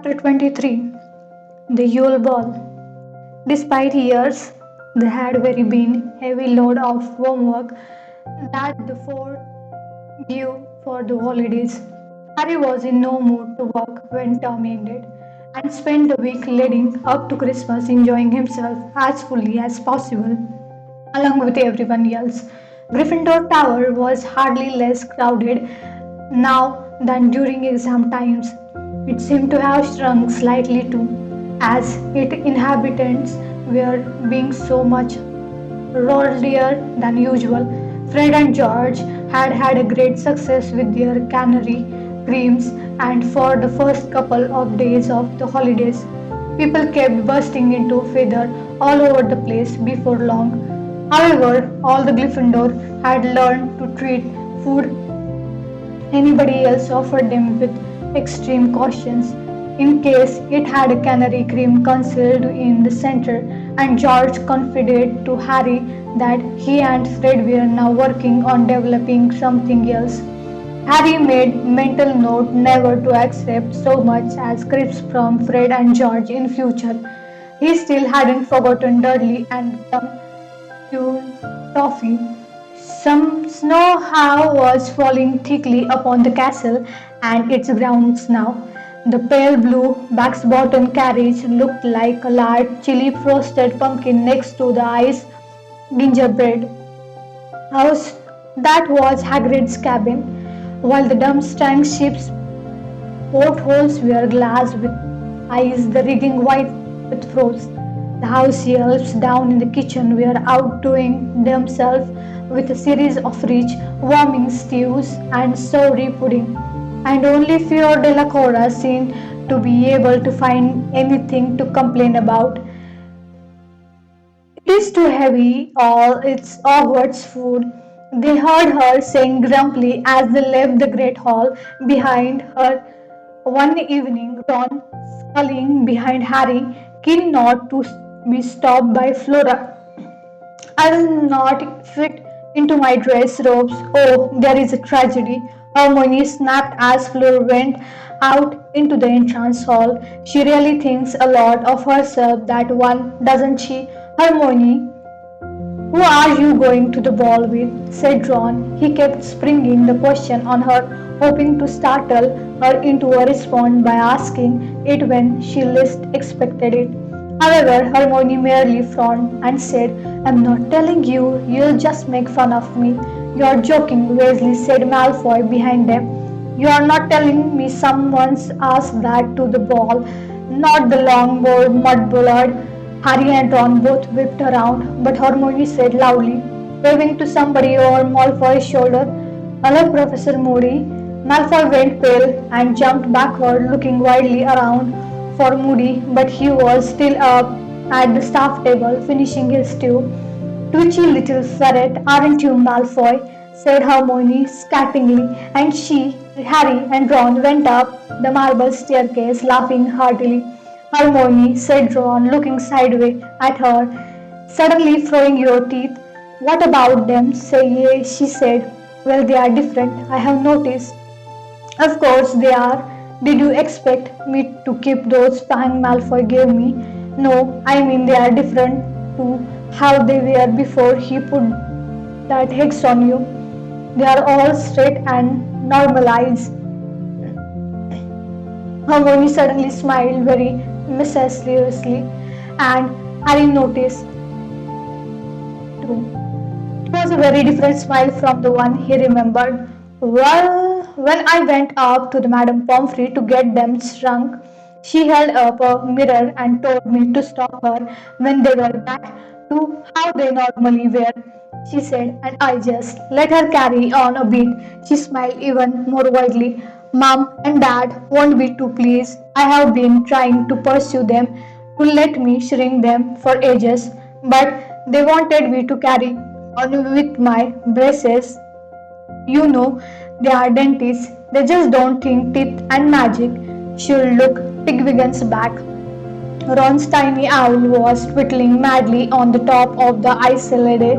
Chapter 23. The Yule Ball. Despite years, they had very been heavy load of homework that the four due for the holidays. Harry was in no mood to work when term ended and spent the week leading up to Christmas enjoying himself as fully as possible along with everyone else. Gryffindor Tower was hardly less crowded now than during exam times. It seemed to have shrunk slightly too, as its inhabitants were being so much rowdier than usual. Fred and George had had a great success with their canary creams, and for the first couple of days of the holidays, people kept bursting into feather all over the place before long. However, all the Gryffindor had learned to treat food anybody else offered them with extreme cautions. In case it had a canary cream concealed in the center, and George confided to Harry that he and Fred were now working on developing something else. Harry made mental note never to accept so much as crisps from Fred and George in future. He still hadn't forgotten Dudley and gum Yule toffee. Some snow how was falling thickly upon the castle and its grounds now. The pale blue box bottom carriage looked like a large chilly frosted pumpkin next to the ice gingerbread house that was Hagrid's cabin, while the Durmstrang ship's portholes were glass with ice, the rigging white with frost. The house elves down in the kitchen were outdoing themselves with a series of rich, warming stews and soury pudding, and only Fior della Cora seemed to be able to find anything to complain about. It is too heavy, all its Hogwarts food, they heard her saying grumpily as they left the great hall behind her one evening. Ron skulking behind Harry, keen not to be stopped by Flora. I will not fit into my dress robes. Oh, there is a tragedy. Hermione snapped as Fleur went out into the entrance hall. She really thinks a lot of herself, that one, doesn't she? Hermione, who are you going to the ball with? Said Ron. He kept springing the question on her, hoping to startle her into a response by asking it when she least expected it. However, Hermione merely frowned and said, I'm not telling you, you'll just make fun of me. You're joking, Weasley said Malfoy behind them. You're not telling me someone's asked that to the ball, not the longboard mudbullard. Harry and Ron both whipped around, but Hermione said loudly, waving to somebody over Malfoy's shoulder, hello, Professor Moody. Malfoy went pale and jumped backward, looking wildly around for Moody, but he was still up at the staff table, finishing his stew. Twitchy little ferret, aren't you, Malfoy? Said Hermione scathingly, and she, Harry, and Ron went up the marble staircase, laughing heartily. Hermione, said Ron, looking sideways at her, suddenly throwing your teeth. What about them? Say, she said. Well, they are different, I have noticed. Of course they are. Did you expect me to keep those fangs Malfoy gave me? No, I mean they are different to how they were before he put that hex on you. They are all straight and normalized. Hermione suddenly smiled very mischievously, and Harry noticed too. It was a very different smile from the one he remembered. Well, when I went up to the Madame Pomfrey to get them shrunk, she held up a mirror and told me to stop her when they were back to how they normally were. She said, and I just let her carry on a bit. She smiled even more widely. Mom and Dad won't be too pleased. I have been trying to pursue them to let me shrink them for ages, but they wanted me to carry on with my braces. You know, they are dentists. They just don't think teeth and magic should look Pigwiggen's back. Ron's tiny owl was twiddling madly on the top of the isolated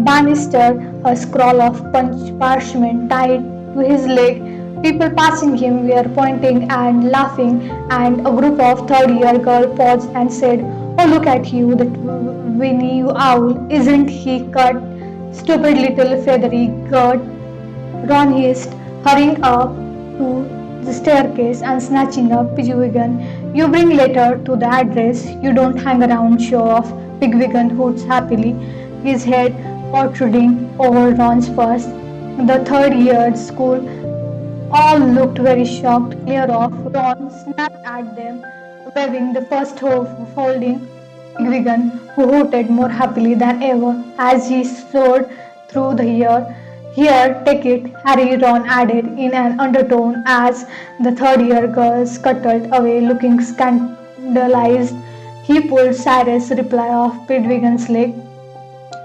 banister, a scroll of punch parchment tied to his leg People passing him were pointing and laughing, and a group of third-year girls paused and said, "Oh, look at you, that Winnie owl! Isn't he cut? Stupid little feathery goat!" Ron hissed, hurrying up to the staircase and snatching up Pigwidgeon. "You bring letter to the address. You don't hang around show off." Pigwidgeon hoots happily, his head protruding over Ron's purse. The third year school all looked very shocked. Clear off, Ron snapped at them, waving the first holding Pigwidgeon, who hooted more happily than ever as he soared through the air. "Here, take it," Harry Ron added in an undertone as the third year girls scuttled away looking scandalized. He pulled Cyrus' reply off Pigwidgeon's leg.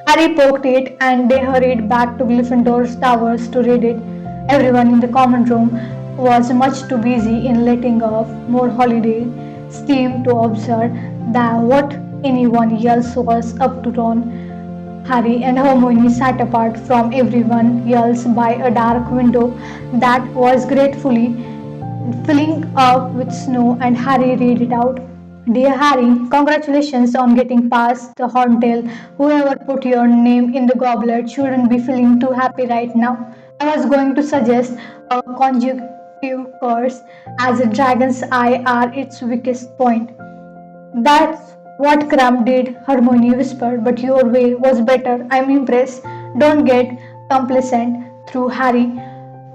Harry poked it and they hurried back to Gryffindor's towers to read it. Everyone in the common room was much too busy in letting off more holiday steam to observe that what anyone else was up to. Ron, Harry and Hermione sat apart from everyone else by a dark window that was gratefully filling up with snow, and Harry read it out. "Dear Harry, congratulations on getting past the horntail. Whoever put your name in the goblet shouldn't be feeling too happy right now. I was going to suggest a conjunctive curse, as a dragon's eye are its weakest point." "That's what Cram did," Hermione whispered, "but your way was better. I'm impressed." "Don't get complacent," through Harry.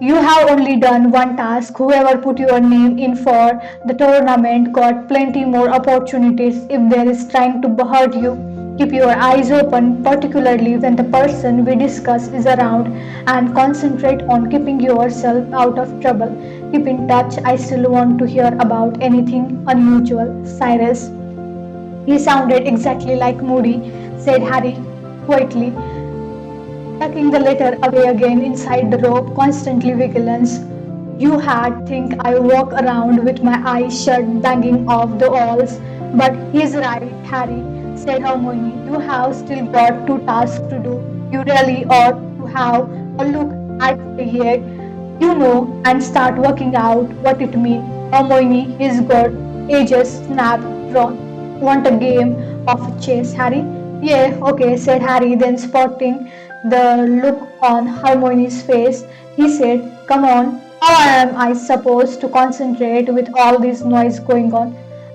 "You have only done one task. Whoever put your name in for the tournament got plenty more opportunities if there is trying to hurt you. Keep your eyes open, particularly when the person we discuss is around, and concentrate on keeping yourself out of trouble. Keep in touch. I still want to hear about anything unusual. Cyrus." "He sounded exactly like Moody," said Harry quietly, tucking the letter away again inside the robe, constantly vigilance. "You had think I walk around with my eyes shut banging off the walls." "But he's right, Harry," said Hermione. "You have still got two tasks to do. You really ought to have a look at the egg, and start working out what it means." "Hermione, he's got ages," snapped Ron. "Want a game of chess, Harry?" "Yeah, okay," said Harry, then spotting the look on Hermione's face, he said, "Come on, how am I supposed to concentrate with all this noise going on?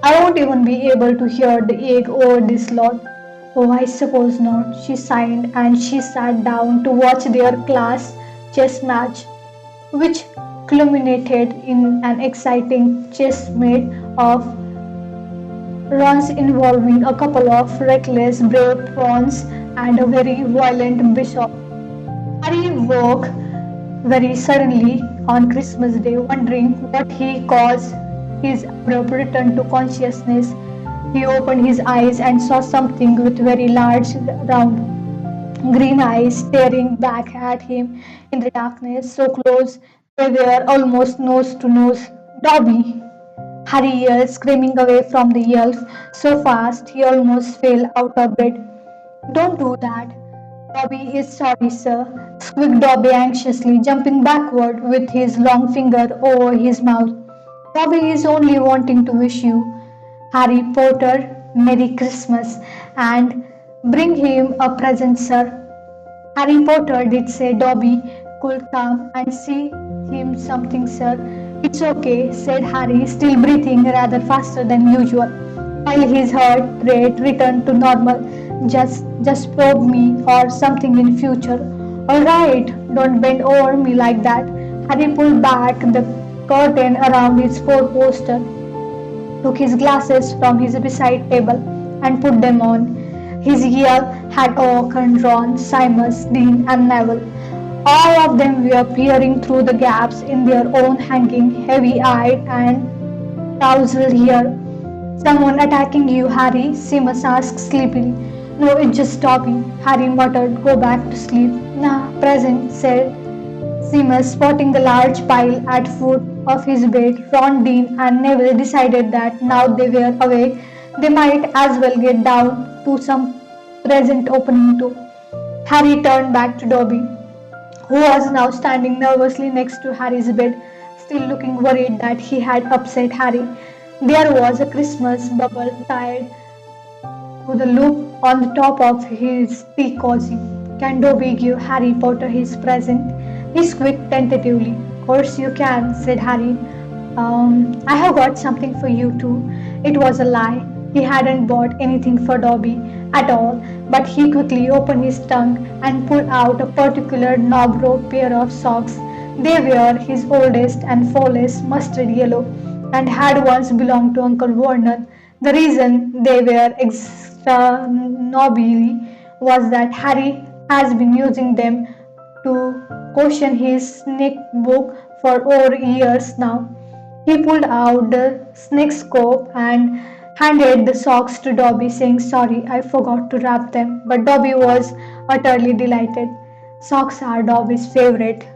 I won't even be able to hear the egg over this lot." "Oh, I suppose not," she sighed, and she sat down to watch their class chess match, which culminated in an exciting chessmate of runs involving a couple of reckless brave pawns and a very violent bishop. Harry woke very suddenly on Christmas Day, wondering what he caused his abrupt return to consciousness. He opened his eyes and saw something with very large, round, green eyes staring back at him in the darkness, so close they were almost nose to nose. "Dobby!" Harry yelled, screaming away from the elf so fast he almost fell out of bed. "Don't do that." "Dobby is sorry, sir," squeaked Dobby anxiously, jumping backward with his long finger over his mouth. "Dobby is only wanting to wish you, Harry Potter, Merry Christmas, and bring him a present, sir." "Harry Potter did say Dobby could come and see him something, sir." "It's okay," said Harry, still breathing rather faster than usual, while his heart rate returned to normal. Just probe me or something in future." "All right, don't bend over me like that." Harry pulled back the curtain around his four-poster, took his glasses from his beside table, and put them on. His ear had awoken Ron, Seamus, Dean, and Neville. All of them were peering through the gaps in their own hanging, heavy-eyed and tousled hair. "Someone attacking you, Harry?" Seamus asked sleepily. "No, it's just Dobby," Harry muttered. "Go back to sleep." "Nah, present," said Seamus, spotting the large pile at foot of his bed. Ron, Dean, and Neville decided that now they were awake, they might as well get down to some present opening too. Harry turned back to Dobby, who was now standing nervously next to Harry's bed. still looking worried that he had upset Harry. There was a Christmas bubble tied to the loop on the top of his tea cozy. Can Dobby give Harry Potter his present? He squeaked tentatively. Of course you can, said Harry. I have got something for you too. It was a lie. He hadn't bought anything for Dobby at all, but he quickly opened his trunk and pulled out a particular knobrow pair of socks. They were his oldest and foulest mustard yellow, and had once belonged to Uncle Vernon. The reason they were extra nobly was that Harry has been using them to caution his snake book for over years now. He pulled out the snake scope and handed the socks to Dobby, saying, Sorry, I forgot to wrap them. But Dobby was utterly delighted. Socks are Dobby's favorite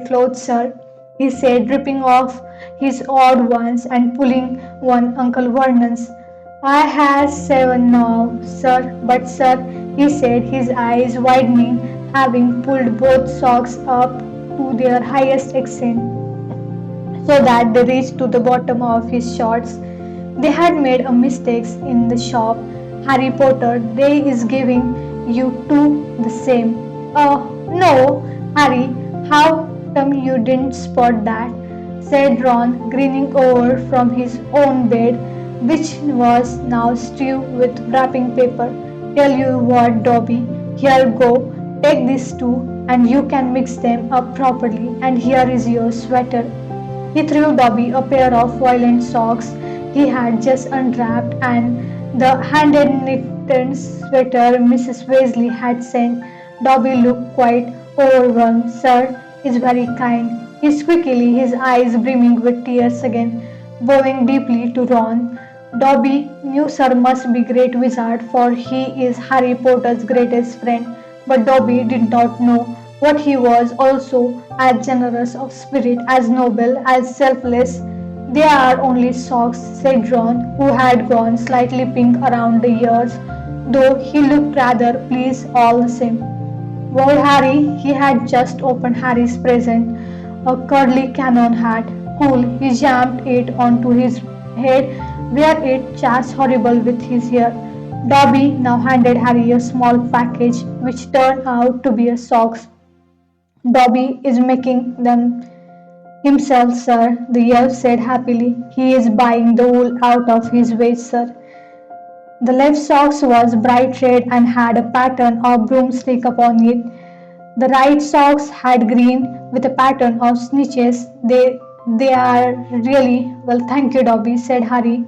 clothes, sir, he said, ripping off his odd ones and pulling one Uncle Vernon's. I has 7 now, sir, but sir, he said, his eyes widening, having pulled both socks up to their highest extent so that they reached to the bottom of his shorts. They had made a mistake in the shop. Harry Potter, they is giving you two the same. No, Harry, how come you didn't spot that? Said Ron, grinning over from his own bed, which was now strewn with wrapping paper. Tell you what, Dobby, here go, take these two, and you can mix them up properly, and here is your sweater. He threw Dobby a pair of violent socks he had just unwrapped and the hand-knitted sweater Mrs. Weasley had sent. Dobby looked quite overwhelmed. Sir is very kind. He squeakily, his eyes brimming with tears again, bowing deeply to Ron. Dobby knew Sir must be great wizard, for he is Harry Potter's greatest friend, but Dobby did not know what he was also as generous of spirit, as noble, as selfless. They are only socks, said Ron, who had gone slightly pink around the ears, though he looked rather pleased all the same. Well, Harry, he had just opened Harry's present, a curly cannon hat. Cool, he jammed it onto his head, where it chased horrible with his hair. Dobby now handed Harry a small package, which turned out to be a socks. Dobby is making them himself, sir, the elf said happily. He is buying the wool out of his waist, sir. The left socks was bright red and had a pattern of broomstick upon it. The right socks had green with a pattern of snitches. They are really well, thank you, Dobby, said Harry,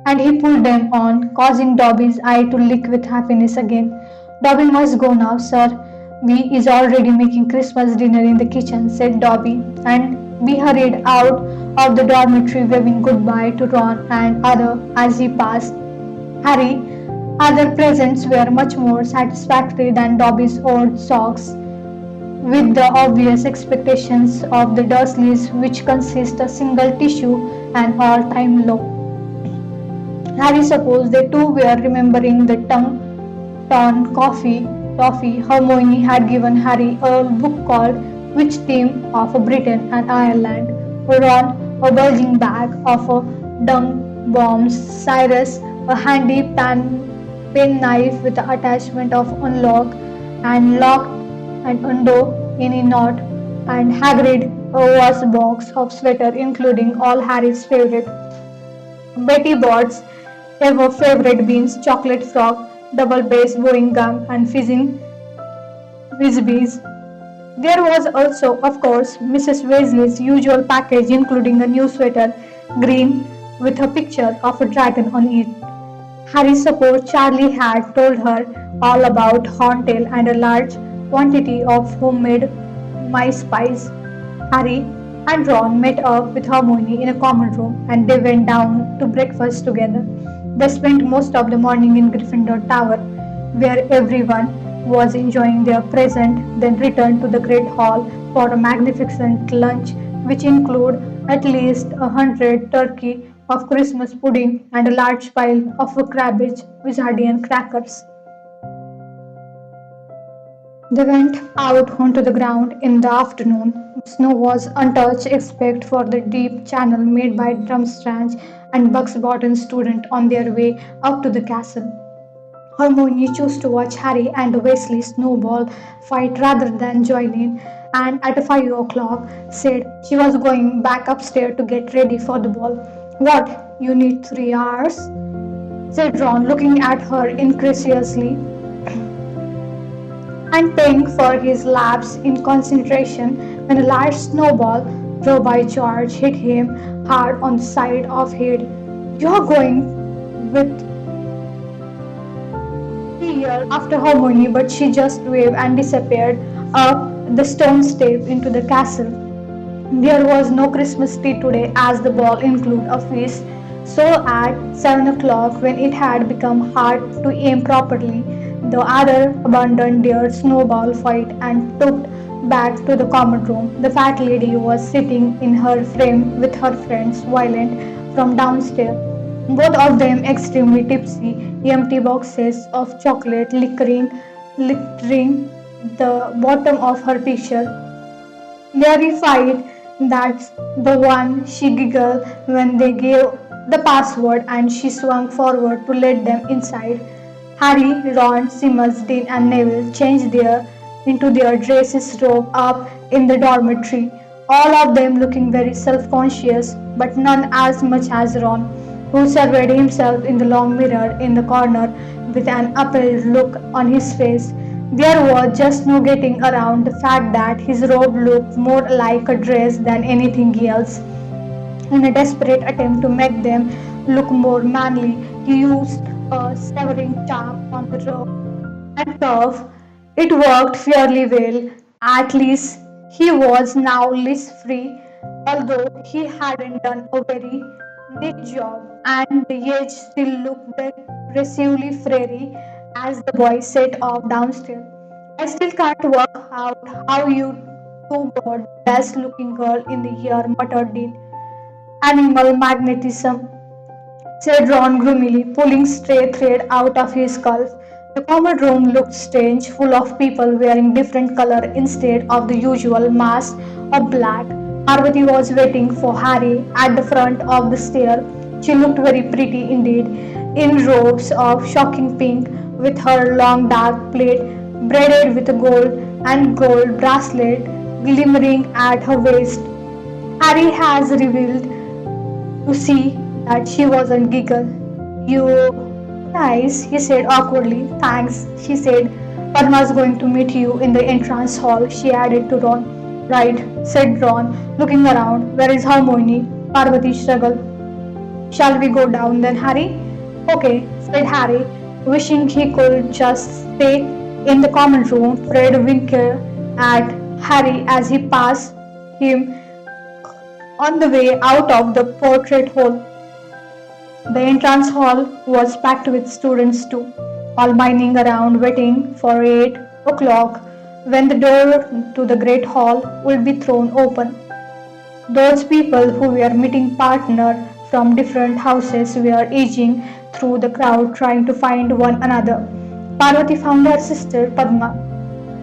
and he pulled them on, causing Dobby's eye to lick with happiness again. Dobby must go now, sir. We is already making Christmas dinner in the kitchen, said Dobby, and we hurried out of the dormitory, waving goodbye to Ron and other as he passed. Harry, other presents were much more satisfactory than Dobby's old socks, with the obvious expectations of the Dursleys, which consist a single tissue and all-time low. Harry supposed they too were remembering the tongue-torn toffee Hermione had given Harry a book called Which Theme of Britain and Ireland, Ron a bulging bag of dung bombs, Cyrus a handy penknife with the attachment of unlock and locked and undo any knot, and Hagrid a vast box of sweater including all Harry's favorite Betty Bott's ever favorite beans, chocolate frog, double bass bowing gum, and fizzing Whizbees. There was also, of course, Mrs. Weasley's usual package, including a new sweater, green, with a picture of a dragon on it. Harry supposed Charlie had told her all about horntail and a large quantity of homemade mice pies. Harry and Ron met up with Hermione in a common room and they went down to breakfast together. They spent most of the morning in Gryffindor Tower, where everyone was enjoying their present, then returned to the Great Hall for a magnificent lunch, which included at least 100 turkey of Christmas pudding and a large pile of cabbage, wizardian crackers. They went out onto the ground in the afternoon. The snow was untouched except for the deep channel made by Drumstrange and Bugs Bottom student on their way up to the castle. Hermione chose to watch Harry and Wesley snowball fight rather than join in, and at 5 o'clock said she was going back upstairs to get ready for the ball. What? You need 3 hours? Said Ron, looking at her incredulously and paying for his lapse in concentration when a large snowball thrown by George hit him hard on the side of head. You're going with he yelled after Hermione, but she just waved and disappeared up the stone step into the castle. There was no Christmas tree today as the ball included a feast, so at 7 o'clock, when it had become hard to aim properly, the other abandoned their snowball fight and took back to the common room. The fat lady was sitting in her frame with her friends Violet from downstairs, both of them extremely tipsy, empty boxes of chocolate littering the bottom of her pitcher. Verified that's the one, she giggled when they gave the password and she swung forward to let them inside. Harry, Ron, Seamus, Dean and Neville changed into their dresses robe up in the dormitory, all of them looking very self-conscious, but none as much as Ron, who surveyed himself in the long mirror in the corner with an appalled look on his face. There was just no getting around the fact that his robe looked more like a dress than anything else. In a desperate attempt to make them look more manly, he used a severing charm on the robe and curve. It worked fairly well. At least he was now less free, although he hadn't done a very neat job, and the edge still looked depressively fiery as the boy set off downstairs. I still can't work out how you two got the best looking girl in the year, muttered Dean. Animal magnetism, said Ron gloomily, pulling stray thread out of his scarf. The common room looked strange, full of people wearing different color instead of the usual mass of black. Parvati was waiting for Harry at the front of the stair. She looked very pretty indeed, in robes of shocking pink, with her long dark plait braided with gold and gold bracelet glimmering at her waist. Harry has revealed to see that she wasn't giggle. You nice, he said awkwardly. Thanks, she said. Padma's going to meet you in the entrance hall, she added to Ron. Right, said Ron, looking around. Where is Hermione? Parvati struggled. Shall we go down then, Harry? Okay, said Harry, wishing he could just stay in the common room. Fred winked at Harry as he passed him on the way out of the portrait hall. The entrance hall was packed with students too, all mining around waiting for 8 o'clock when the door to the great hall would be thrown open. Those people who were meeting partners from different houses were edging through the crowd trying to find one another. Parvati found her sister Padma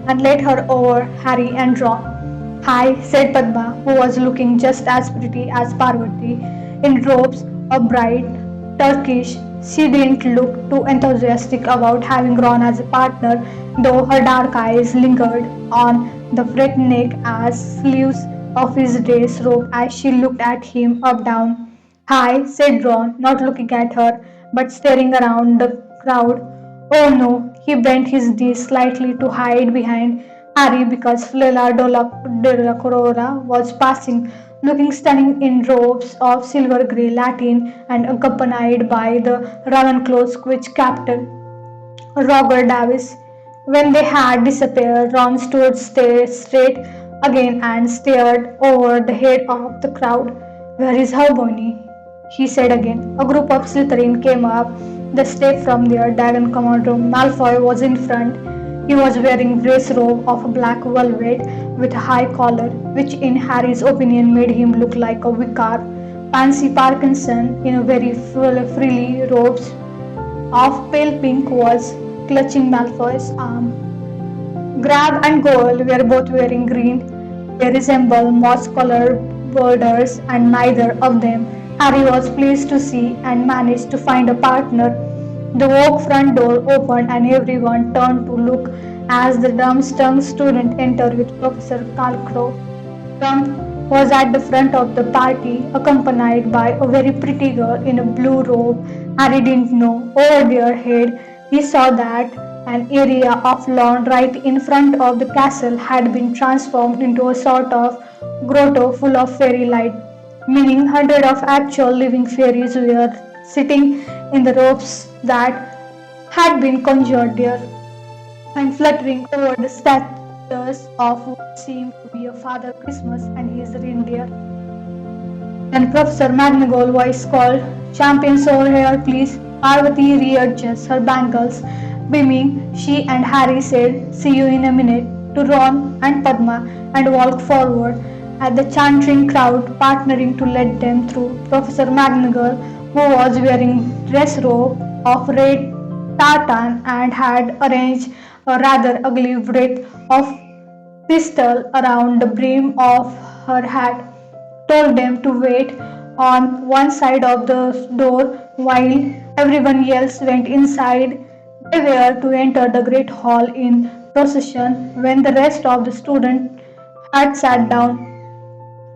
and led her over Harry and Ron. Hi, said Padma, who was looking just as pretty as Parvati, in robes of bright Turkish. She didn't look too enthusiastic about having Ron as a partner, though her dark eyes lingered on the frayed neck as sleeves of his dress robe as she looked at him up down. Hi, said Ron, not looking at her, but staring around the crowd. Oh no, he bent his knees slightly to hide behind Harry because Flella de la Corora was passing, looking stunning in robes of silver grey lateen and accompanied by the Ravenclaw's witch captain. Roger Davis. When they had disappeared, Ron stood straight again and stared over the head of the crowd. Where is Hermione? He said again. A group of Slytherin came up the step from their dragon command room. Malfoy was in front. He was wearing dress robe of black velvet with a high collar, which in Harry's opinion made him look like a vicar. Pansy Parkinson, in a very frilly robes of pale pink, was clutching Malfoy's arm. Grab and Goal were both wearing green. They resemble moss-colored borders, and neither of them Harry was pleased to see and managed to find a partner. The oak front door opened and everyone turned to look as the dumb-stung student entered with Professor Calcrow. Trump was at the front of the party, accompanied by a very pretty girl in a blue robe. Harry didn't know. Over their head, he saw that an area of lawn right in front of the castle had been transformed into a sort of grotto full of fairy light, meaning hundreds of actual living fairies were sitting in the robes that had been conjured there and fluttering over the statues of what seemed to be a Father Christmas and his reindeer. Then Professor McGonagall voice called, "Champions over here, please." Parvati readjusts her bangles. Beaming, she and Harry said, "See you in a minute," to Ron and Padma and walked forward at the chanting crowd, partnering to let them through. Professor McGonagall, who was wearing dress robe of red tartan and had arranged a rather ugly wreath of crystal around the brim of her hat, told them to wait on one side of the door while everyone else went inside. They were to enter the great hall in procession when the rest of the students had sat down.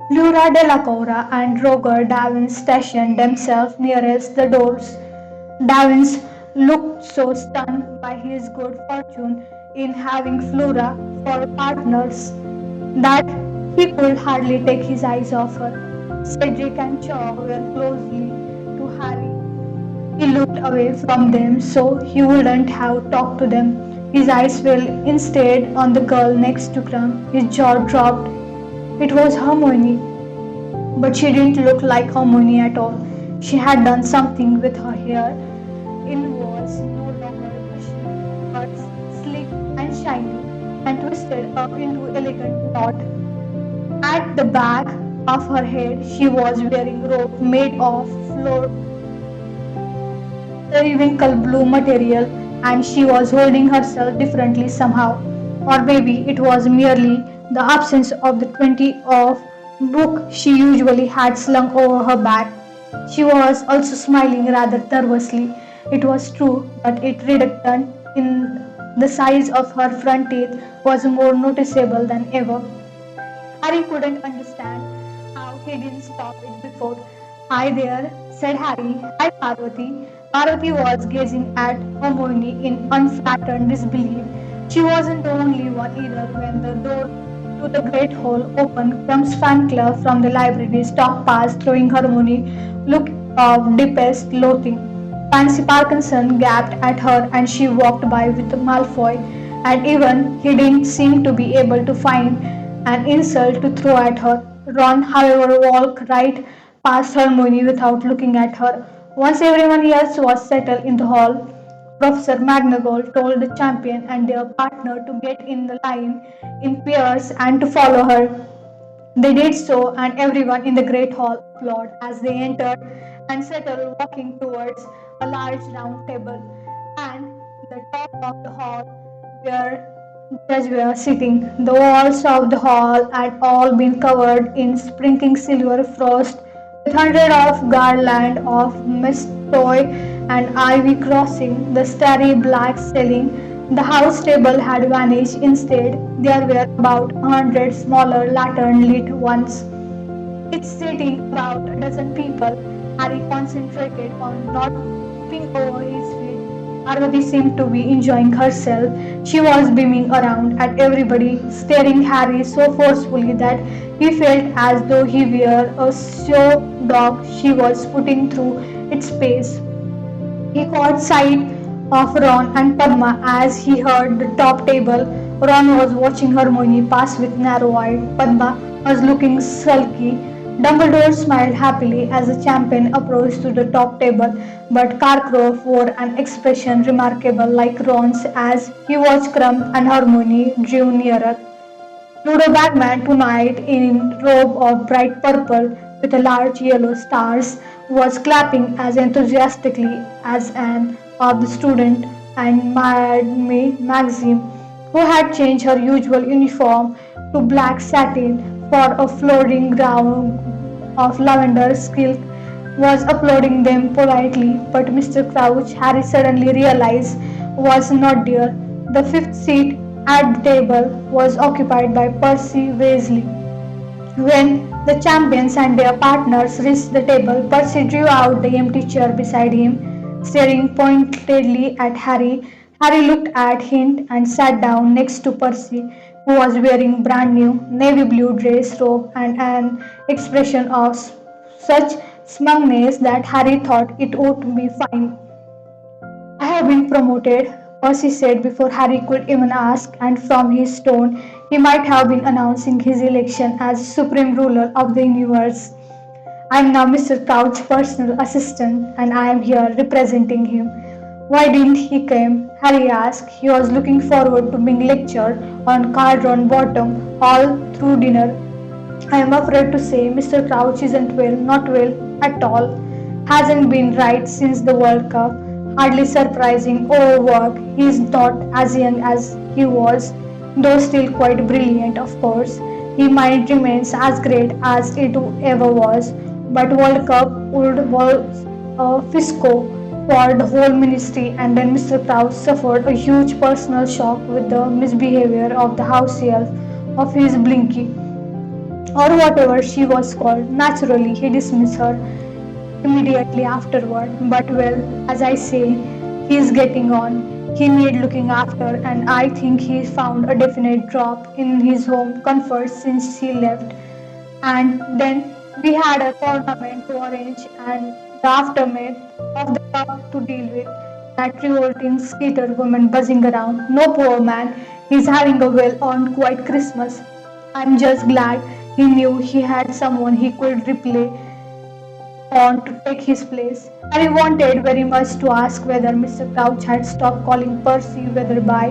Flora Delacour and Roger Davins stationed themselves nearest the doors. Davins looked so stunned by his good fortune in having Flora for partners that he could hardly take his eyes off her. Cedric and Cho were closely to Harry. He looked away from them so he wouldn't have talked to them. His eyes fell instead on the girl next to Crumb. His jaw dropped. It was Hermione, but she didn't look like Hermione at all. She had done something with her hair. It was no longer bushy, but slick and shiny, and twisted up into elegant knot. At the back of her head, she was wearing robe made of periwinkle blue material, and she was holding herself differently somehow. Or maybe it was merely the absence of the 20 of book she usually had slung over her back. She was also smiling rather nervously. It was true, but its reduction in the size of her front teeth was more noticeable than ever. Harry couldn't understand how he didn't stop it before. "Hi there," said Harry. "Hi, Parvati." Parvati was gazing at Hermione in unflattered disbelief. She wasn't the only one either. When the door to the great hall opened, Crumb's fan club from the library stalked past, throwing Hermione look of deepest loathing. Pansy Parkinson gaped at her and she walked by with Malfoy, and even he didn't seem to be able to find an insult to throw at her. Ron, however, walked right past Hermione without looking at her. Once everyone else was settled in the hall, Professor McGonagall told the champion and their partner to get in the line in pairs and to follow her. They did so, and everyone in the great hall applauded as they entered and settled walking towards a large round table and the top of the hall where judges were sitting. The walls of the hall had all been covered in sprinkling silver frost with hundreds of garlands of mistletoe and ivy crossing the starry black ceiling. The house table had vanished. Instead, there were about 100 smaller lantern-lit ones, each seating about a dozen people. Harry concentrated on not tripping over his feet. Parvati seemed to be enjoying herself. She was beaming around at everybody, staring Harry so forcefully that he felt as though he were a show dog she was putting through its pace. He caught sight of Ron and Padma as he heard the top table. Ron was watching Hermione pass with narrow eyes. Padma was looking sulky. Dumbledore smiled happily as the champion approached to the top table, but Karkaroff wore an expression remarkable like Ron's as he watched Crumb and Hermione drew nearer. Ludo Bagman, tonight in robe of bright purple with a large yellow stars, was clapping as enthusiastically as an of the student and Mad Me Maxim. who had changed her usual uniform to black satin for a floating gown of lavender silk, was applauding them politely, but Mr. Crouch, Harry suddenly realized, was not there. The fifth seat at the table was occupied by Percy Weasley. When the champions and their partners reached the table, Percy drew out the empty chair beside him, staring pointedly at Harry. Harry looked at him and sat down next to Percy, who was wearing brand new navy blue dress robe and an expression of such smugness that Harry thought it would be fine. I have been promoted, Percy said before Harry could even ask, and from his tone, he might have been announcing his election as supreme ruler of the universe. I am now Mr. Crouch's personal assistant, and I am here representing him. Why didn't he come? Harry asked. He was looking forward to being lectured on Cardron Bottom all through dinner. I am afraid to say Mr. Crouch isn't well, not well at all. Hasn't been right since the World Cup. Hardly surprising, overwork. He's not as young as he was, though still quite brilliant, of course. His mind remains as great as it ever was, but World Cup would was a fisco for the whole ministry, and then Mr. Crouch suffered a huge personal shock with the misbehavior of the house elf of his Blinky or whatever she was called. Naturally, he dismissed her immediately afterward. But well, as I say, he is getting on. He need looking after, and I think he found a definite drop in his home comfort since he left. And then we had a tournament to arrange and the aftermath of the cup to deal with. That revolting skater woman buzzing around. No, poor man, he's having a well on quiet Christmas. I'm just glad he knew he had someone he could rely on to take his place. Harry wanted very much to ask whether Mr. Crouch had stopped calling Percy Weatherby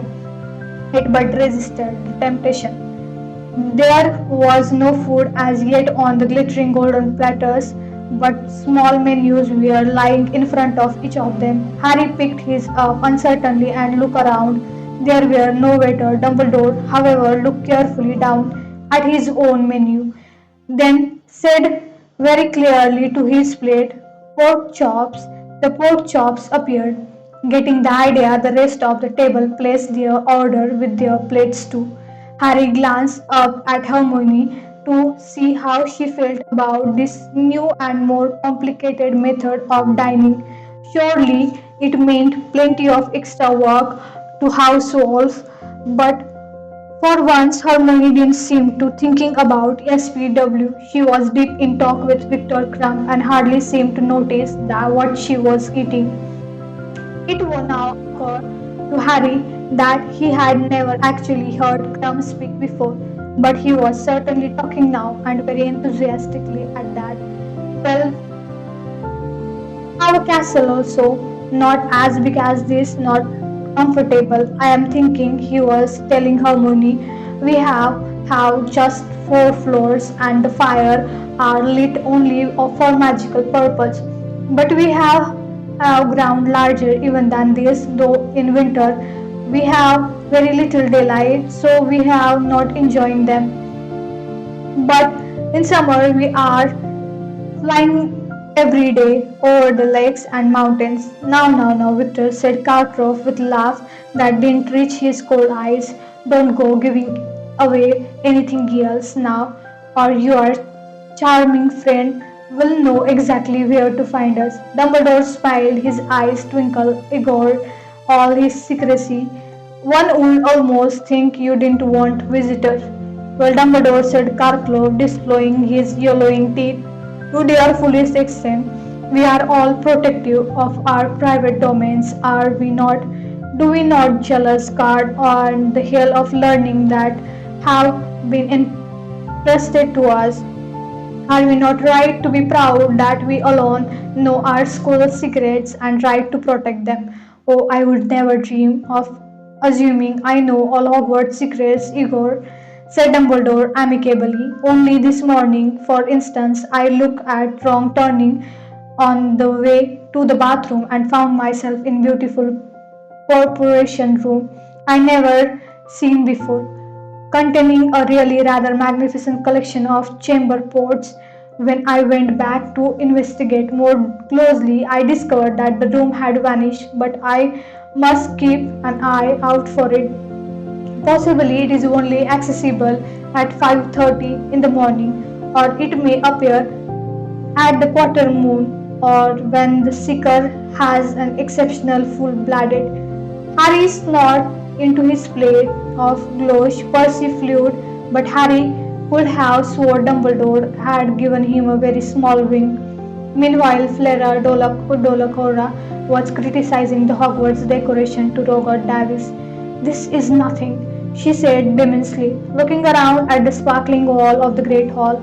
it, but resisted the temptation. There was no food as yet on the glittering golden platters, but small menus were lying in front of each of them. Harry picked his up uncertainly and looked around. There were no waiter. Dumbledore, however, looked carefully down at his own menu, then said very clearly to his plate, pork chops. The pork chops appeared. Getting the idea, the rest of the table placed their order with their plates too. Harry glanced up at Hermione to see how she felt about this new and more complicated method of dining. Surely it meant plenty of extra work to households, but for once Hermione didn't seem to thinking about SPW. She was deep in talk with Victor Crumb and hardly seemed to notice that what she was eating. It would now occur to Harry that he had never actually heard Crumb speak before, but he was certainly talking now and very enthusiastically at that. Well, have a castle also, not as big as this, not comfortable. I am thinking, he was telling Harmony. We have just 4 floors and the fire are lit only for magical purpose. But we have ground larger even than this, though in winter we have very little daylight, so we have not enjoying them. But in summer we are flying every day over the lakes and mountains. Now, Victor said Karkaroff with a laugh that didn't reach his cold eyes. Don't go giving away anything else now, or your charming friend will know exactly where to find us. Dumbledore smiled, his eyes twinkled, ignored all his secrecy. One would almost think you didn't want visitors. Well, Dumbledore said Karklov, displaying his yellowing teeth. To their fullest extent, we are all protective of our private domains, are we not? Do we not jealous guard on the hill of learning that have been entrusted to us? Are we not right to be proud that we alone know our school secrets and right to protect them? Oh, I would never dream of assuming I know all Hogwarts secrets, Igor, said Dumbledore amicably. Only this morning, for instance, I looked at wrong turning on the way to the bathroom and found myself in beautiful corporation room. I never seen before, containing a really rather magnificent collection of chamber pots. When I went back to investigate more closely, I discovered that the room had vanished, but I must keep an eye out for it. Possibly it is only accessible at 5:30 in the morning, or it may appear at the quarter moon, or when the seeker has an exceptional full-blooded. Harry snored into his plate of glouche. Percy flew, but Harry could have swore Dumbledore had given him a very small wing. Meanwhile, Flora Dolacora was criticizing the Hogwarts decoration to Roger Davis. This is nothing, she said demurely, looking around at the sparkling wall of the Great Hall.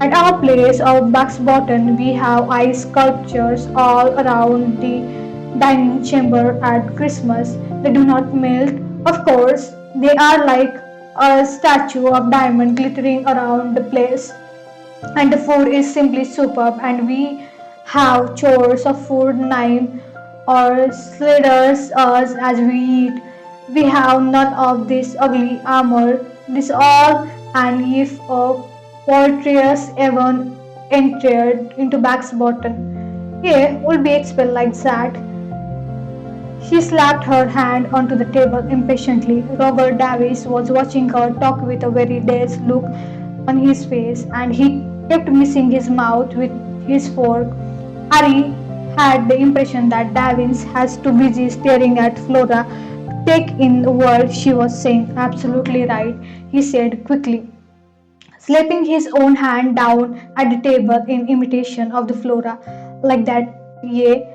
At our place of Bucks Bottom, we have ice sculptures all around the dining chamber at Christmas. They do not melt, of course. They are like a statue of diamond glittering around the place, and the food is simply superb, and we have chores of food nine or sliders us as we eat. We have none of this ugly armor, this all, and if a portress ever entered into back's bottom, yeah, would be expelled like that. She slapped her hand onto the table impatiently. Robert Davis was watching her talk with a very dazed look on his face, and he kept missing his mouth with his fork. Harry had the impression that Davis was too busy staring at Flora to take in the words she was saying. Absolutely right, he said quickly, slapping his own hand down at the table in imitation of the Flora. Like that, yeah.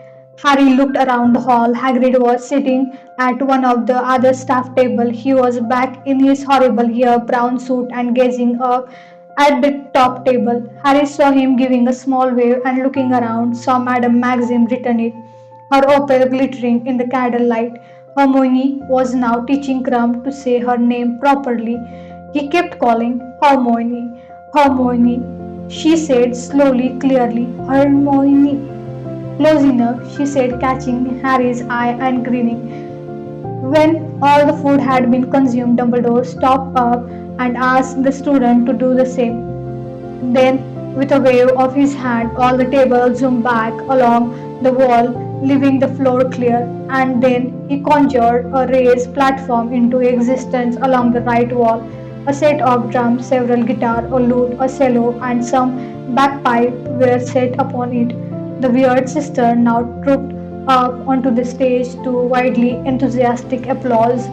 Harry looked around the hall. Hagrid was sitting at one of the other staff tables. He was back in his horrible hair brown suit and gazing up at the top table. Harry saw him giving a small wave and looking around, saw Madame Maxim return it, her opal glittering in the candlelight. Hermione was now teaching Crumb to say her name properly. He kept calling Hermione, Hermione. She said slowly, clearly, Hermione. Close enough, she said, catching Harry's eye and grinning. When all the food had been consumed, Dumbledore stopped up and asked the student to do the same. Then, with a wave of his hand, all the tables zoomed back along the wall, leaving the floor clear, and then he conjured a raised platform into existence along the right wall. A set of drums, several guitar, a lute, a cello, and some bagpipe were set upon it. The weird sister now trooped up onto the stage to widely enthusiastic applause.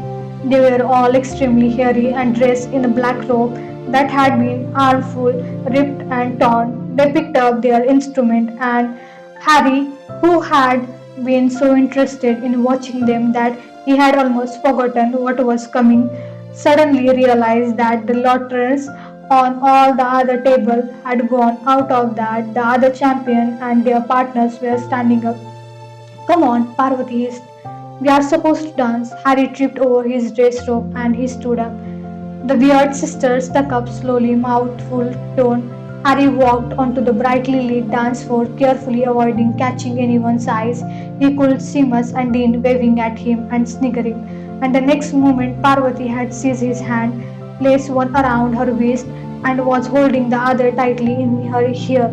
They were all extremely hairy and dressed in a black robe that had been armful, ripped and torn. They picked up their instrument, and Harry, who had been so interested in watching them that he had almost forgotten what was coming, suddenly realized that the lotters on all the other table had gone out of that the other champion and their partners were standing up. Come on, Parvati, we are supposed to dance. Harry tripped over his dress rope and he stood up. The weird sister stuck up slowly, mouth full tone. Harry walked onto the brightly lit dance floor, carefully avoiding catching anyone's eyes. He could see Miss and Dean waving at him and sniggering. And the next moment, Parvati had seized his hand, placed one around her waist, and was holding the other tightly in her hair.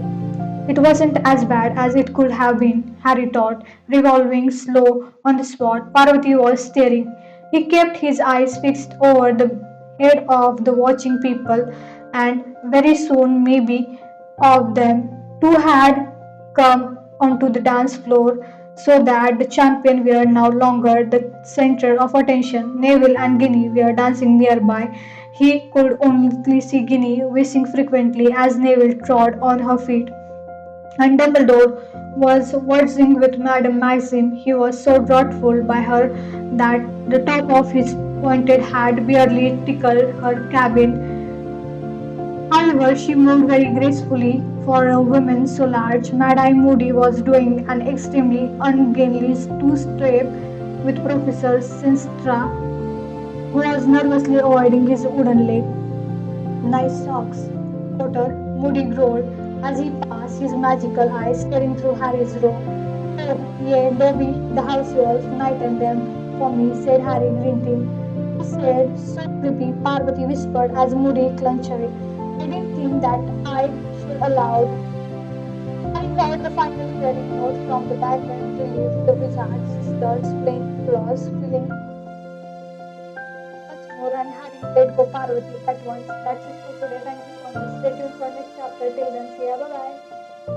It wasn't as bad as it could have been, Harry thought, revolving slow on the spot. Parvati was staring. He kept his eyes fixed over the head of the watching people, and very soon, maybe, of them two had come onto the dance floor, so that the champion were no longer the center of attention. Neville and Ginny were dancing nearby. He could only see Ginny whistling frequently as Neville trod on her feet, and Dumbledore was waltzing with Madame Maxim. He was so wrathful by her that the top of his pointed hat barely tickled her cabin. However, she moved very gracefully for a woman so large. Mad-Eye Moody was doing an extremely ungainly two-step with Professor Sinstra, who was nervously avoiding his wooden leg. Nice socks, Potter, Moody growled as he passed, his magical eyes staring through Harry's robe. Oh, yeah, Dobby, the house elf, knighten them for me, said Harry, grinning. said, so creepy, Parvati whispered as Moody clutched her. I didn't think that I should allow. Running out the final credit note from the background relieved the wizard sisters playing applause, feeling much more and having let go Parvati at once. That's it for today. Thank you so much. Stay tuned for next chapter. Till then, see ya. Bye bye.